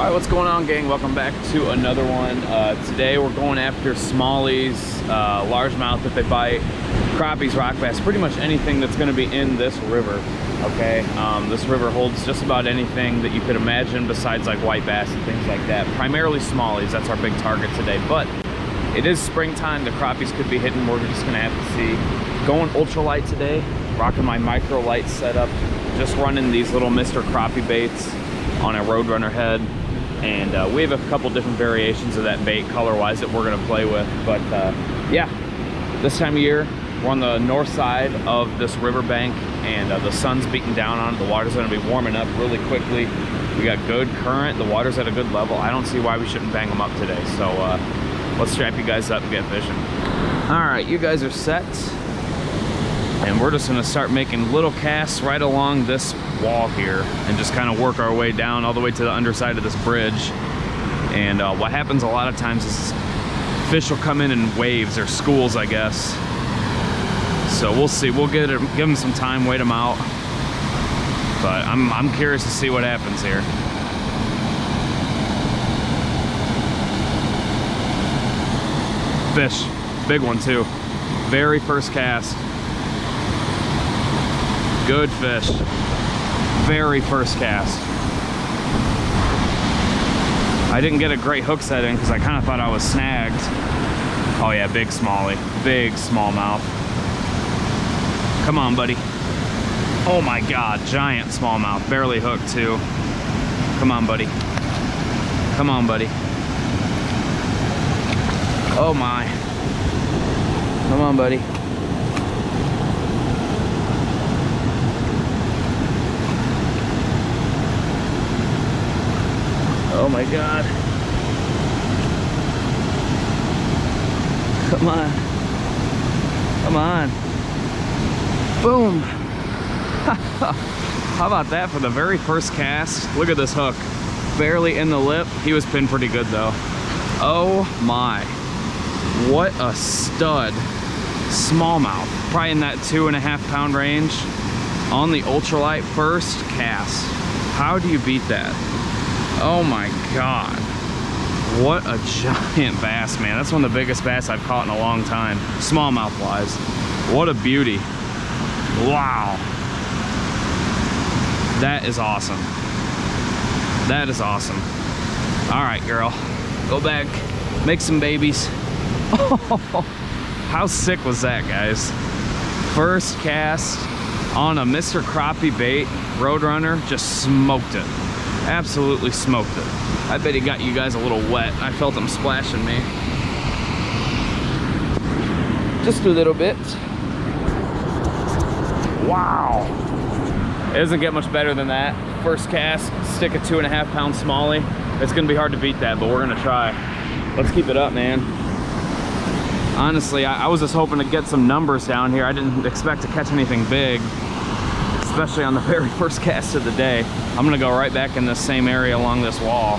All right, what's going on, gang? Welcome back to another one. Today we're going after smallies, largemouth if they bite, crappies, rock bass, pretty much anything that's going to be in this river. Okay, this river holds just about anything that you could imagine besides like white bass and things like that. Primarily smallies, that's our big target today. But it is springtime, the crappies could be hitting. We're just going to have to see. Going ultralight today, rocking my micro light setup, just running these little Mr. Crappie baits on a Roadrunner head. And we have a couple different variations of that bait color-wise that we're going to play with. But yeah, this time of year, we're on the north side of this riverbank, and the sun's beating down on it. The water's going to be warming up really quickly. We got good current. The water's at a good level. I don't see why we shouldn't bang them up today. So let's strap you guys up and get fishing. All right, you guys are set. And we're just gonna start making little casts right along this wall here and just kind of work our way down all the way to the underside of this bridge. And what happens a lot of times is fish will come in waves or schools, I guess. So we'll see. We'll give them some time, wait them out. But I'm curious to see what happens here. Fish, big one too. Very first cast. Good fish. Very first cast. I didn't get a great hook setting because I kind of thought I was snagged. Oh yeah, big smallie. Big smallmouth. Come on, buddy. Oh my God, giant smallmouth. Barely hooked too. Come on, buddy. Come on, buddy. Oh my. Come on, buddy. Oh my God. Come on. Come on. Boom. How about that for the very first cast? Look at this hook. Barely in the lip. He was pinned pretty good though. Oh my. What a stud. Smallmouth. Probably in that 2.5 pound range. On the ultralight first cast. How do you beat that? Oh my God. What a giant bass, man. That's one of the biggest bass I've caught in a long time, smallmouth wise. What a beauty. Wow. That is awesome. That is awesome. All right, girl. Go back, make some babies. Oh, how sick was that, guys? First cast on a Mr. Crappie bait, Roadrunner, just smoked it. Absolutely smoked it. I bet he got you guys a little wet. I felt him splashing me. Just a little bit. Wow. It doesn't get much better than that. First cast, stick a 2.5 pound smallie. It's gonna be hard to beat that, but we're gonna try. Let's keep it up, man. Honestly, I was just hoping to get some numbers down here. I didn't expect to catch anything big, especially on the very first cast of the day. I'm gonna go right back in the same area along this wall.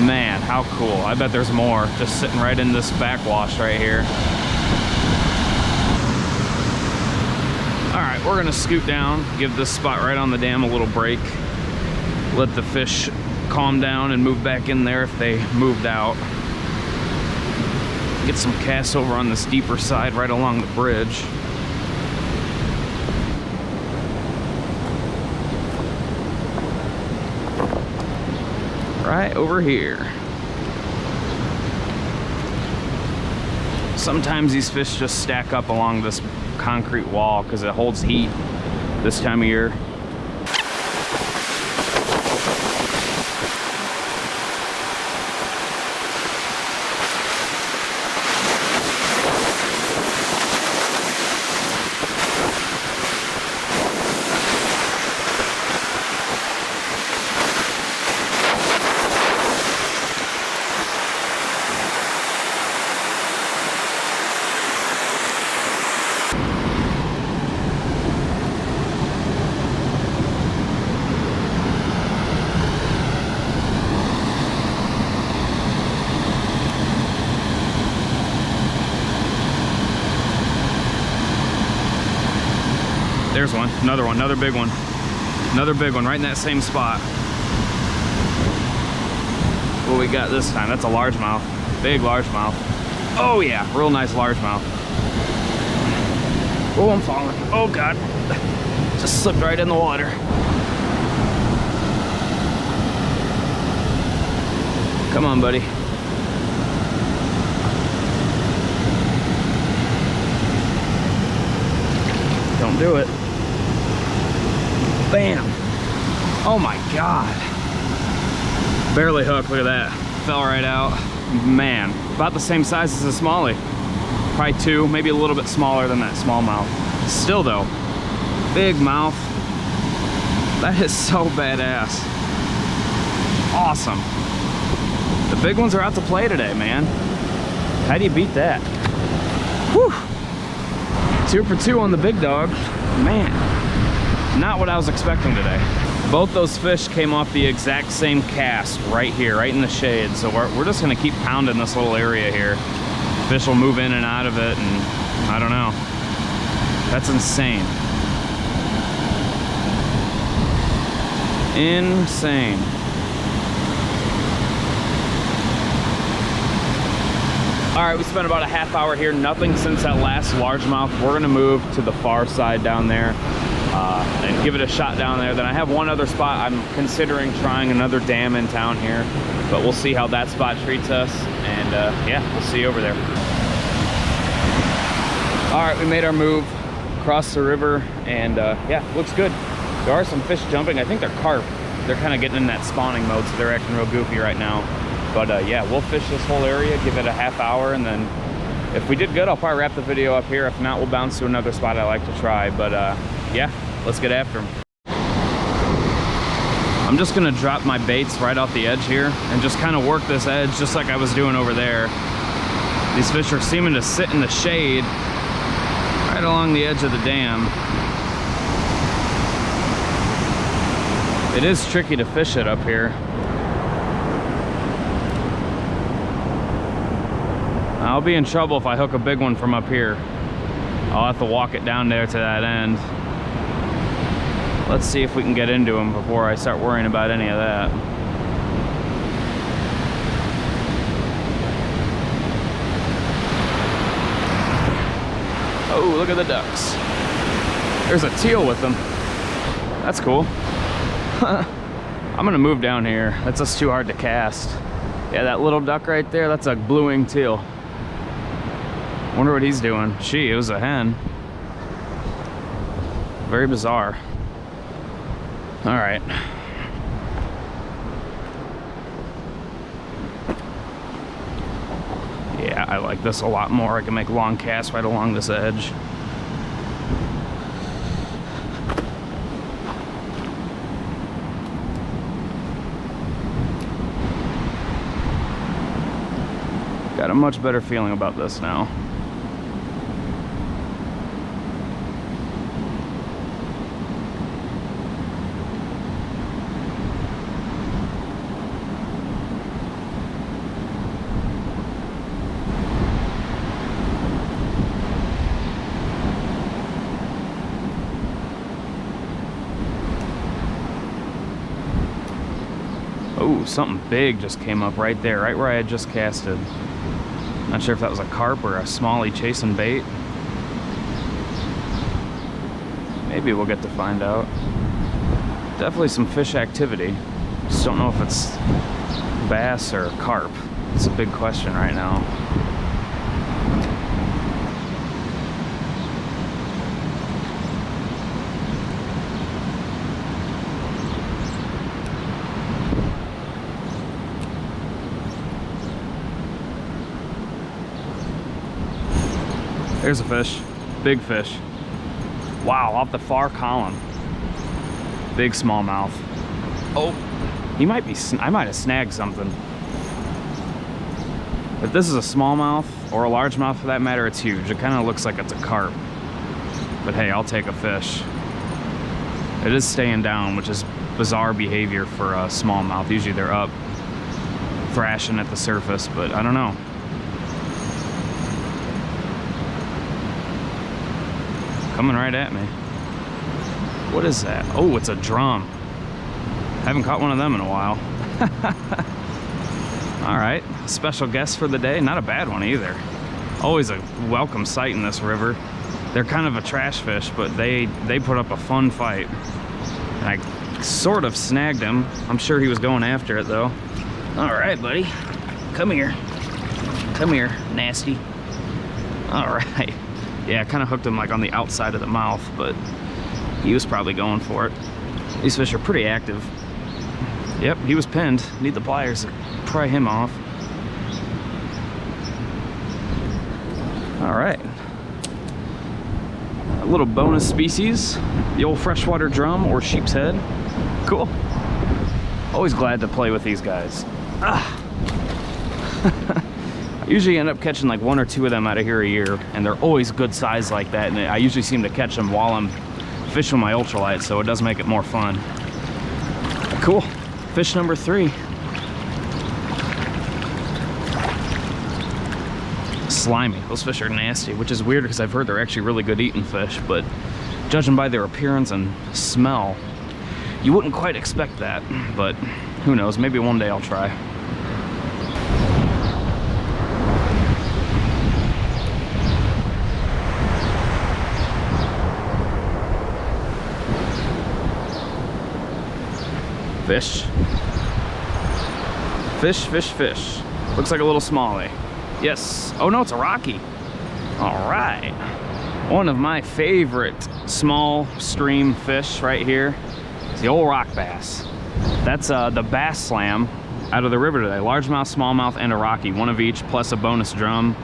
Man, how cool. I bet there's more just sitting right in this backwash right here. All right, we're gonna scoot down, give this spot right on the dam a little break. Let the fish calm down and move back in there if they moved out. Get some casts over on this deeper side right along the bridge. Right over here. Sometimes these fish just stack up along this concrete wall because it holds heat this time of year. There's one, another big one. Another big one right in that same spot. what we got this time. That's a largemouth, big largemouth. Oh yeah, real nice largemouth. Oh, I'm falling. Oh God, just slipped right in the water. Come on, buddy. Don't do it. Bam. Oh my God. Barely hooked, look at that. Fell right out. Man, about the same size as a smallie. Probably 2, maybe a little bit smaller than that smallmouth. Still though, big mouth. That is so badass. Awesome. The big ones are out to play today, man. How do you beat that? Whew. 2 for 2 on the big dog. Man, not what I was expecting today. Both those fish came off the exact same cast right here, right in the shade. So we're just gonna keep pounding this little area here. Fish will move in and out of it, and I don't know. That's insane. Insane. All right, we spent about a half hour here. Nothing since that last largemouth. We're gonna move to the far side down there and give it a shot down there. Then I have one other spot. I'm considering trying another dam in town here, but we'll see how that spot treats us. And yeah, we'll see you over there. All right, we made our move across the river, and yeah, looks good. There are some fish jumping. I think they're carp. They're kind of getting in that spawning mode, so they're acting real goofy right now. But yeah, we'll fish this whole area, give it a half hour, and then if we did good, I'll probably wrap the video up here. If not, we'll bounce to another spot I like to try. But yeah, let's get after them. I'm just gonna drop my baits right off the edge here and just kind of work this edge just like I was doing over there. These fish are seeming to sit in the shade right along the edge of the dam. It is tricky to fish it up here. I'll be in trouble if I hook a big one from up here. I'll have to walk it down there to that end. Let's see if we can get into them before I start worrying about any of that. Oh, look at the ducks. There's a teal with them. That's cool. I'm gonna move down here. That's just too hard to cast. Yeah, that little duck right there, that's a blue-winged teal. Wonder what he's doing. She, it was a hen. Very bizarre. All right. Yeah, I like this a lot more. I can make long casts right along this edge. Got a much better feeling about this now. Oh, something big just came up right there, right where I had just casted. Not sure if that was a carp or a smallie chasing bait. Maybe we'll get to find out. Definitely some fish activity. Just don't know if it's bass or carp. It's a big question right now. There's a fish, big fish. Wow, off the far column. Big smallmouth. Oh, he might be, I might have snagged something. If this is a smallmouth, or a largemouth for that matter, it's huge. It kind of looks like it's a carp. But hey, I'll take a fish. It is staying down, which is bizarre behavior for a smallmouth. Usually they're up, thrashing at the surface, but I don't know. Coming right at me. What is that? Oh, it's a drum. Haven't caught one of them in a while. All right, special guest for the day. Not a bad one either. Always a welcome sight in this river. They're kind of a trash fish, but they put up a fun fight. And I sort of snagged him. I'm sure he was going after it though. All right, buddy. Come here. Come here, nasty. All right. Yeah, I kind of hooked him like on the outside of the mouth, but he was probably going for it. These fish are pretty active. Yep, he was pinned. Need the pliers to pry him off. All right. A little bonus species, the old freshwater drum or sheep's head. Cool. Always glad to play with these guys. Ah. I usually end up catching like 1 or 2 of them out of here a year, and they're always good size like that, and I usually seem to catch them while I'm fishing my ultralight, so it does make it more fun. Cool. Fish number 3. Slimy. Those fish are nasty, which is weird because I've heard they're actually really good eating fish, but judging by their appearance and smell, you wouldn't quite expect that, but who knows, maybe one day I'll try. Fish. Fish, fish, fish. Looks like a little smallie. Yes. Oh no, it's a Rocky. All right. One of my favorite small stream fish right here is the old rock bass. That's the Bass Slam out of the river today. Largemouth, smallmouth, and a Rocky. One of each, plus a bonus drum.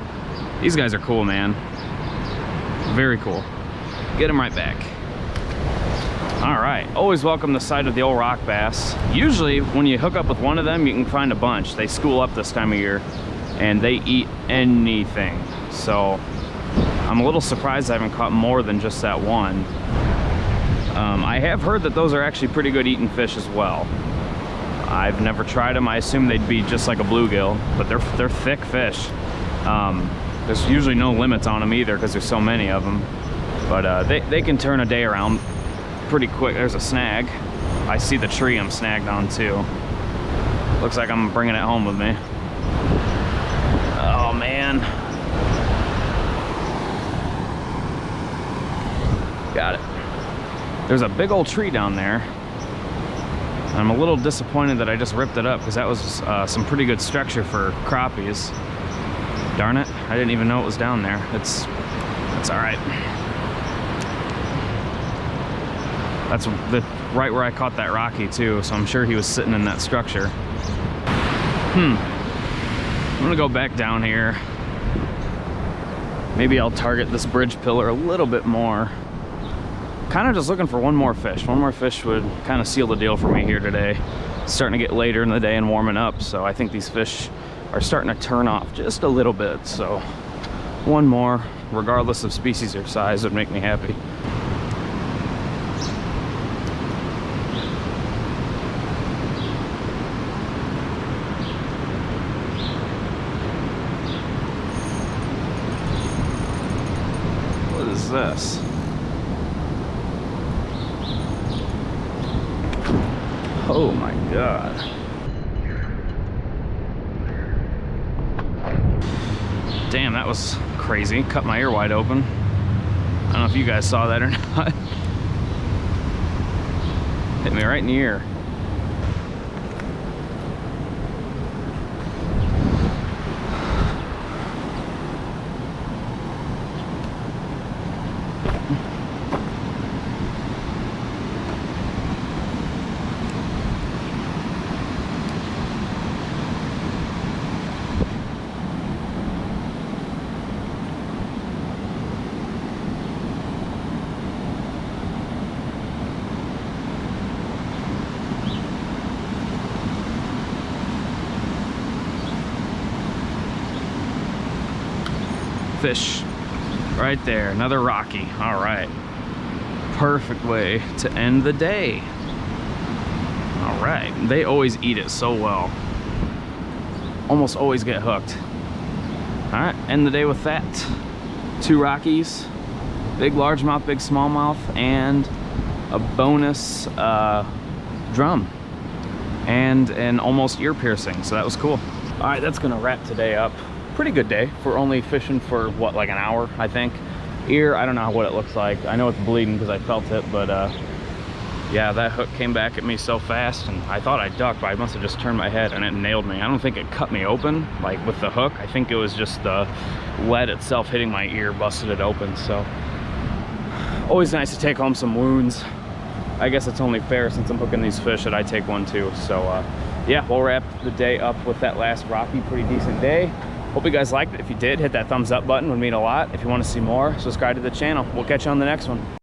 These guys are cool, man. Very cool. Get them right back. All right, always welcome the sight of the old rock bass. Usually when you hook up with one of them, you can find a bunch. They school up this time of year and they eat anything. So I'm a little surprised I haven't caught more than just that one. I have heard that those are actually pretty good eating fish as well. I've never tried them. I assume they'd be just like a bluegill, but they're thick fish. There's usually no limits on them either because there's so many of them. But they can turn a day around pretty quick. There's a snag. I see the tree I'm snagged on too. Looks like I'm bringing it home with me. Oh man. Got it. There's a big old tree down there. I'm a little disappointed that I just ripped it up because that was some pretty good structure for crappies. Darn it, I didn't even know it was down there. It's all right. That's right where I caught that Rocky too, so I'm sure he was sitting in that structure. I'm gonna go back down here. Maybe I'll target this bridge pillar a little bit more. Kind of just looking for one more fish. One more fish would kind of seal the deal for me here today. It's starting to get later in the day and warming up, so I think these fish are starting to turn off just a little bit. So one more, regardless of species or size, would make me happy. This? Oh my God. Damn, that was crazy. Cut my ear wide open. I don't know if you guys saw that or not. Hit me right in the ear. Fish right there, another Rocky. All right, perfect way to end the day. All right, they always eat it so well. Almost always get hooked. All right, end the day with that. 2 Rockies, big largemouth, big smallmouth, and a bonus drum and an almost ear piercing, so that was cool. All right, that's gonna wrap today up. Pretty good day for only fishing for what, like an hour, I think. Ear, I don't know what it looks like. I know it's bleeding because I felt it, but yeah, that hook came back at me so fast, and I thought I ducked, but I must have just turned my head and it nailed me. I don't think it cut me open, like with the hook. I think it was just the lead itself hitting my ear, busted it open. So always nice to take home some wounds. I guess it's only fair since I'm hooking these fish that I take one too. So yeah, we'll wrap the day up with that last Rocky. Pretty decent day. Hope you guys liked it. If you did, hit that thumbs up button, would mean a lot. If you want to see more, subscribe to the channel. We'll catch you on the next one.